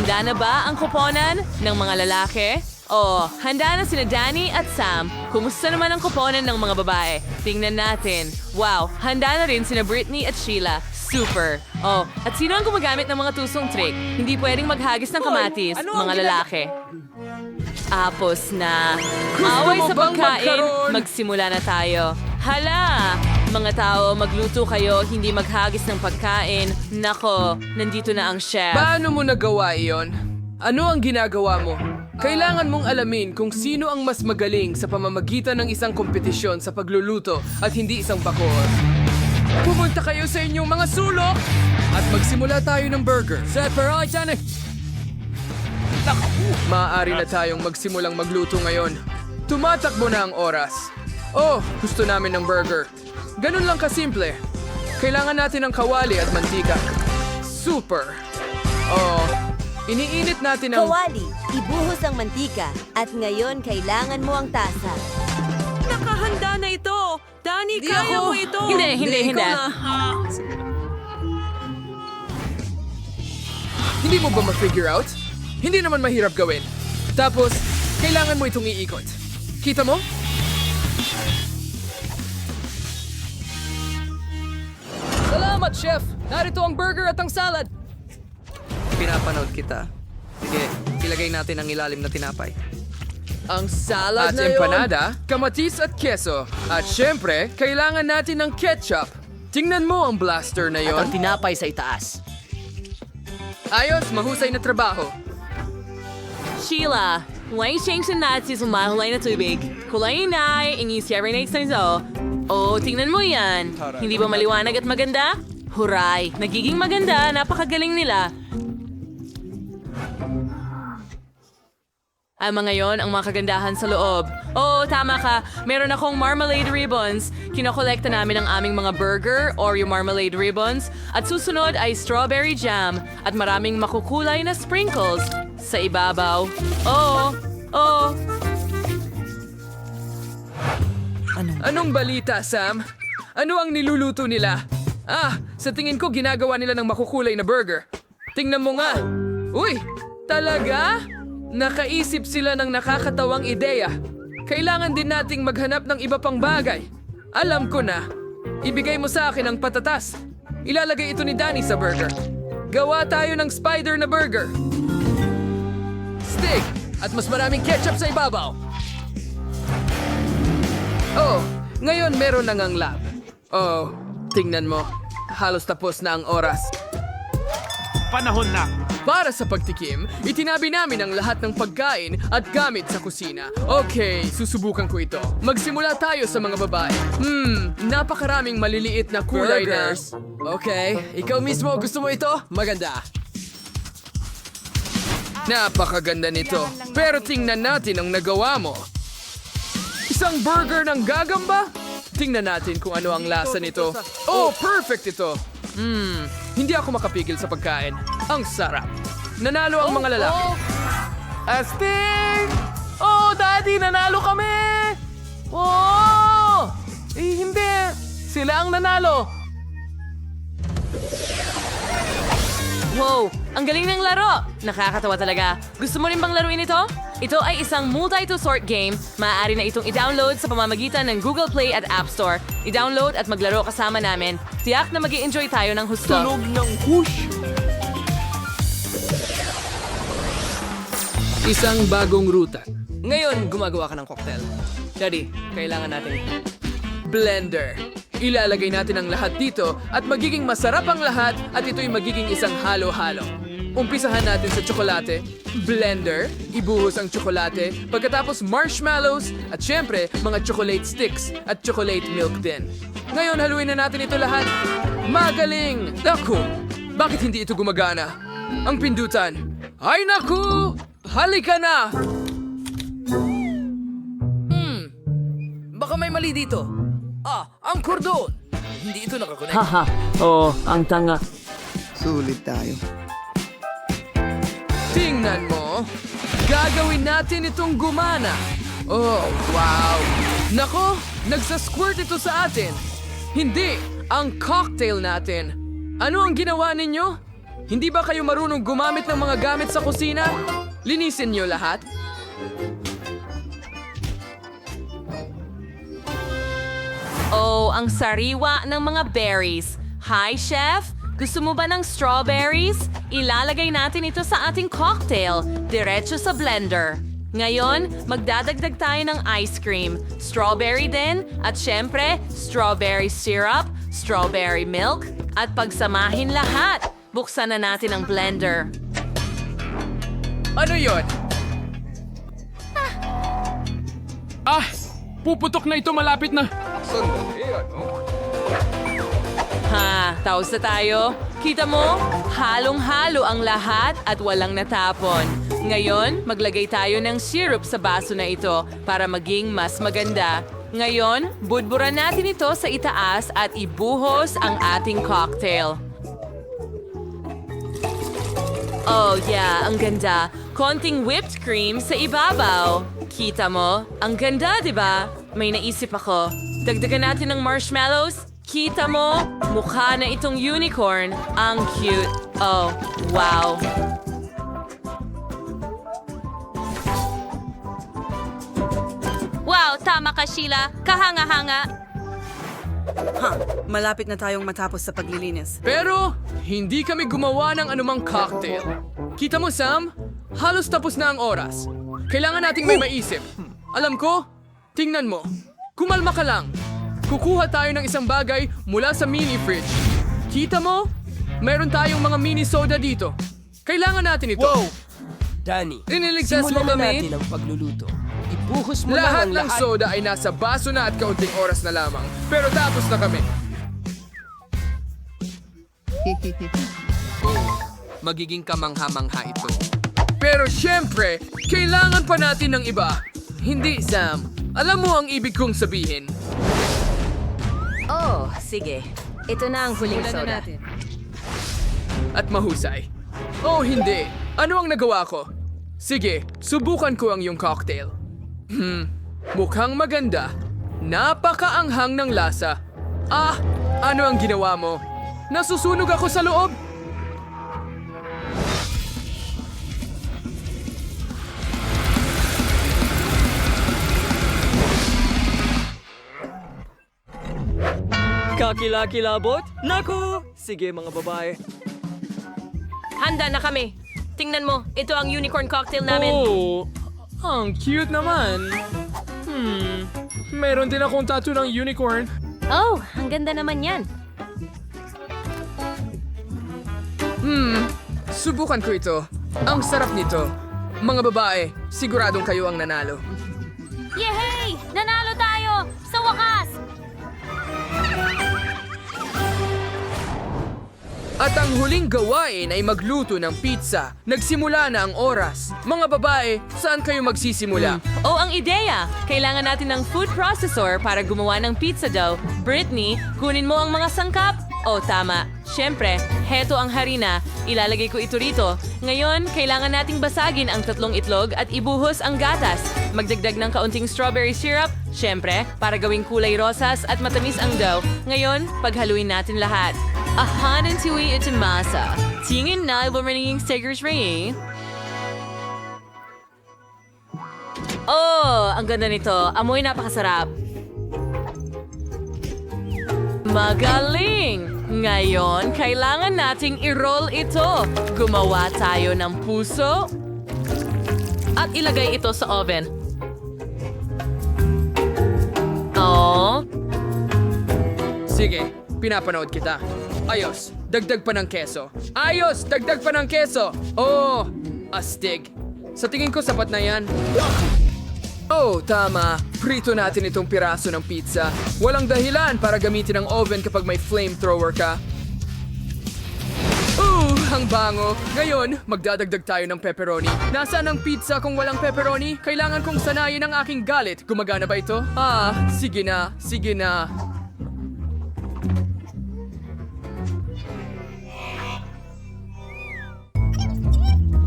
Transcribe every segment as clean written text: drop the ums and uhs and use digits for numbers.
Handa na ba ang koponan ng mga lalaki? Oh, handa na sina Danny at Sam. Kumusta naman ang koponan ng mga babae? Tingnan natin. Wow, handa na rin sina Britney at Sheila. Super. Oh, at sino ang gumagamit ng mga tusong trick? Hindi pwedeng maghagis ng kamatis, mga lalaki. Tapos na. Away mo sa bang pagkain, magkaroon? magsimula na tayo. Hala! Mga tao, magluto kayo, hindi maghagis ng pagkain. Nako, nandito na ang chef. Paano mo nagawa iyon? Ano ang ginagawa mo? Kailangan mong alamin kung sino ang mas magaling sa pamamagitan ng isang kompetisyon sa pagluluto at hindi isang bakor. Pumunta kayo sa inyong mga sulok at magsimula tayo ng burger. Maaari na tayong magsimulang magluto ngayon. Tumatakbo na ang oras. Oh, gusto namin ng burger. Ganun lang kasimple. Kailangan natin ng kawali at mantika. Super! Oh, iniinit natin ang... Kawali, ibuhos ang mantika at ngayon kailangan mo ang tasa. Nakahanda na ito! Danny, Di kaya ako. mo ito! Hindi. Hindi mo ba ma-figure out? Hindi naman mahirap gawin. Tapos, kailangan mo itong iikot. Kita mo? Salamat, Chef! Narito ang burger at ang salad. Pinapanood kita. Sige, ilagay natin ang ilalim na tinapay. Ang salad At na empanada, kamatis at keso. At syempre, kailangan natin ng ketchup. Tingnan mo ang blaster na At ang yon. tinapay sa itaas. Ayos, mahusay na trabaho. Sheila, why change the Nazis sa mahulay na tubig? Kulay na, ini-serenade sa iso. Oh, tingnan mo yan. Hindi ba maliwanag at maganda? Huray, nagiging maganda, napakagaling nila. Ang mga yon ang mga kagandahan sa loob. Oo, tama ka. Meron akong marmalade ribbons. Kinokolekta namin ang aming mga burger, Oreo marmalade ribbons. At susunod ay strawberry jam at maraming makukulay na sprinkles sa ibabaw. Oo. Anong balita, Sam? Ano ang niluluto nila? Sa tingin ko ginagawa nila ng makukulay na burger. Tingnan mo nga. Uy, talaga? Nakaisip sila ng nakakatawang ideya. Kailangan din nating maghanap ng iba pang bagay. Alam ko na. Ibigay mo sa akin ang patatas. Ilalagay ito ni Danny sa burger. Gawa tayo ng spider na burger. Steak at mas maraming ketchup sa ibabaw. Oh, ngayon meron na ngang lab. Oh, tingnan mo. Halos tapos na ang oras. Panahon na. Para sa pagtikim, itinabi namin ang lahat ng pagkain at gamit sa kusina. Okay, susubukan ko ito. Magsimula tayo sa mga babae. Napakaraming maliliit na kulay Burgers. na... Okay, ikaw mismo gusto mo ito? Maganda. Napakaganda nito. Pero tingnan natin ang nagawa mo. Isang burger ng gagamba? Tingnan natin kung ano ang lasa nito. Oh, perfect ito. Hindi ako makapigil sa pagkain. Ang sarap. Nanalo ang mga lalaki. Astig! Oh, Daddy, nanalo kami! Oh! Hindi. Sila ang nanalo. Wow, ang galing ng laro! Nakakatawa talaga. Gusto mo rin bang laruin ito? Ito ay isang multi-to-sort game. Maaari na itong i-download sa pamamagitan ng Google Play at App Store. I-download at maglaro kasama namin. Tiyak na mag-i-enjoy tayo ng husto. Tunog ng whoosh. Isang bagong ruta. Ngayon, gumagawa ka ng cocktail. Daddy, kailangan natin blender. Ilalagay natin ang lahat dito at magiging masarap ang lahat at ito'y magiging isang halo-halo. Umpisahan natin sa tsokolate, blender, ibuhos ang tsokolate, pagkatapos marshmallows, at syempre, mga chocolate sticks at chocolate milk din. Ngayon, haluin na natin ito lahat. Magaling! Naku! Bakit hindi ito gumagana? Ang pindutan. Ay naku! Halika na! Baka may mali dito. Ang kordon! Hindi ito nakakonect. Haha, oo, ang tanga. Sulit tayo. Tingnan mo! Gagawin natin itong gumana! Oh, wow! Nako! Nagsasquirt ito sa atin! Hindi! Ang cocktail natin! Ano ang ginawa ninyo? Hindi ba kayo marunong gumamit ng mga gamit sa kusina? Linisin niyo lahat. Oh, ang sariwa ng mga berries. Hi, Chef! Gusto mo ba ng strawberries? Ilalagay natin ito sa ating cocktail, diretso sa blender. Ngayon, magdadagdag tayo ng ice cream, strawberry din, at syempre, strawberry syrup, strawberry milk, at pagsamahin lahat. Buksan na natin ang blender. Ano yon? Ah! Puputok na ito malapit na. Ha, taos na tayo. Kita mo? Halong-halo ang lahat at walang natapon. Ngayon, maglagay tayo ng syrup sa baso na ito para maging mas maganda. Ngayon, budburan natin ito sa itaas at ibuhos ang ating cocktail. Oh yeah, ang ganda. Konting whipped cream sa ibabaw. Kita mo? Ang ganda, di ba? May naisip ako. Dagdagan natin ng marshmallows. Kita mo? Mukha na itong unicorn. Ang cute. Oh, wow. Wow, tama ka, Sheila. Kahanga-hanga. Malapit na tayong matapos sa paglilinis. Pero, hindi kami gumawa ng anumang cocktail. Kita mo, Sam? Halos tapos na ang oras. Kailangan nating may maisip. Alam ko, tingnan mo. Kumalma ka lang. Kukuha tayo ng isang bagay mula sa mini fridge. Kita mo? Meron tayong mga mini soda dito. Kailangan natin ito. Wow! Danny, Iniligtas mo simulan na kami? natin ang pagluluto. Ibuhos mo Lahat lang ng ang lahat. soda ay nasa baso na at kaunting oras na lamang. Pero tapos na kami. Magiging kamangha-mangha ito. Pero syempre, kailangan pa natin ng iba. Hindi, Sam. Alam mo ang ibig kong sabihin. Oh, sige. Ito na ang huling soda. At mahusay. Oh, hindi. Ano ang nagawa ko? Sige, subukan ko ang iyong cocktail. Mukhang maganda. Napakaanghang ng lasa. Ah, ano ang ginawa mo? Nasusunog ako sa loob. Kakilakilabot? Naku! Sige mga babae. Handa na kami. Tingnan mo, ito ang unicorn cocktail namin. Oh, ang cute naman. Meron din akong tattoo ng unicorn. Oh, ang ganda naman yan. Subukan ko ito. Ang sarap nito. Mga babae, siguradong kayo ang nanalo. Yehey! Nanalo tayo! Sa wakas! At ang huling gawain ay magluto ng pizza. Nagsimula na ang oras. Mga babae, saan kayo magsisimula? Oh, ang ideya! Kailangan natin ng food processor para gumawa ng pizza dough. Britney, kunin mo ang mga sangkap. Oh, tama. Siyempre, heto ang harina. Ilalagay ko ito rito. Ngayon, kailangan nating basagin ang 3 itlog at ibuhos ang gatas. Magdagdag ng kaunting strawberry syrup. Siyempre, para gawing kulay rosas at matamis ang dough. Ngayon, paghaluin natin lahat. Ahanan tuwi ito masa. Tingin na bumaninging stickers ring. Oh, ang ganda nito. Amoy napakasarap. Magaling! Ngayon, kailangan nating i-roll ito. Gumawa tayo ng puso at ilagay ito sa oven. Oh, Sige, pinapanood kita. Ayos, dagdag pa ng keso. Ayos, dagdag pa ng keso. Oh, astig. Sa tingin ko sapat na yan. Oh, tama. Prito natin itong piraso ng pizza. Walang dahilan para gamitin ang oven kapag may flamethrower ka. Ang bango. Ngayon, magdadagdag tayo ng pepperoni. Nasaan ang pizza kung walang pepperoni? Kailangan kong sanayin ang aking galit. Gumagana ba ito? Ah, sige na. Sige na.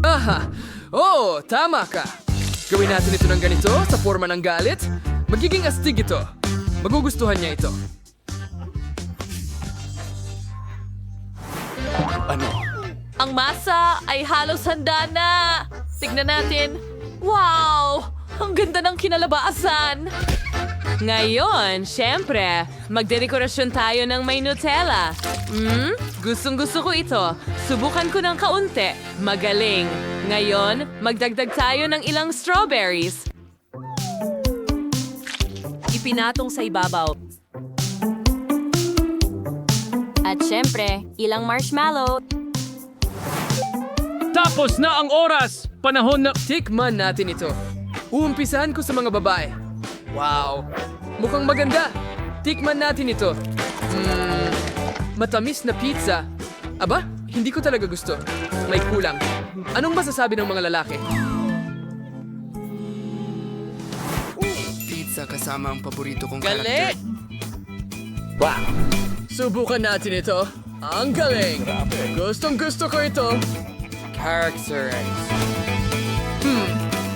Aha! Oh, tama ka. Gawin natin ito ng ganito sa forma ng galit. Magiging astig ito. Magugustuhan niya ito. Ang masa ay halos handa na. Tignan natin. Wow! Ang ganda ng kinalabasan. Ngayon, syempre, magdedekorasyon tayo ng may Nutella. Gustong-gusto ko ito. Subukan ko ng kaunti. Magaling. Ngayon, magdagdag tayo ng ilang strawberries. Ipinatong sa ibabaw. At syempre, ilang marshmallow. Tapos na ang oras! Panahon na... Tikman natin ito. Uumpisahan ko sa mga babae. Wow! Mukhang maganda. Tikman natin ito. Matamis na pizza. Aba, hindi ko talaga gusto. May kulang. Anong masasabi ng mga lalaki? Pizza kasama ang paborito kong Galing! Wow! Subukan natin ito. Ang galing! Gustong gusto ko ito. Characterize.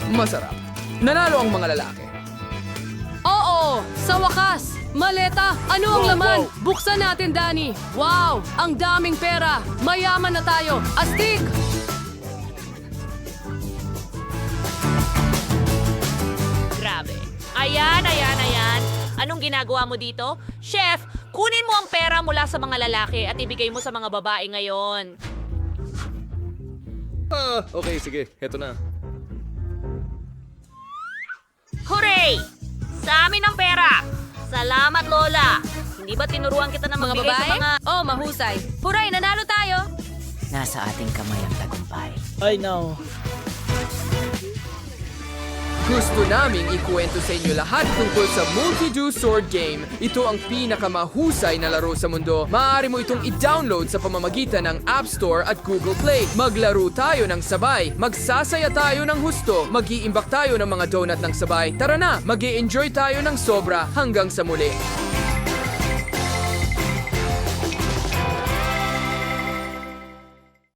Masarap. Nanalo ang mga lalaki. Oo! Sa wakas! Maleta! Ano ang laman? Buksan natin, Danny! Wow! Ang daming pera! Mayaman na tayo! Astig! Grabe. Ayan. Anong ginagawa mo dito? Chef, kunin mo ang pera mula sa mga lalaki at ibigay mo sa mga babae ngayon. Okay, sige. Heto na. Hooray! Sa amin ang pera! Salamat, Lola! Hindi ba tinuruan kita na magbigay sa mga... Oh, mahusay. Huray, nanalo tayo! Nasa ating kamay ang tagumpay. Ay, no. Gusto naming ikuwento sa inyo lahat tungkol sa Multi-Do Sword Game. Ito ang pinakamahusay na laro sa mundo. Maaari mo itong i-download sa pamamagitan ng App Store at Google Play. Maglaro tayo ng sabay. Magsasaya tayo ng husto. Mag-iimbak tayo ng mga donut ng sabay. Tara na, mag-i-enjoy tayo ng sobra hanggang sa muli.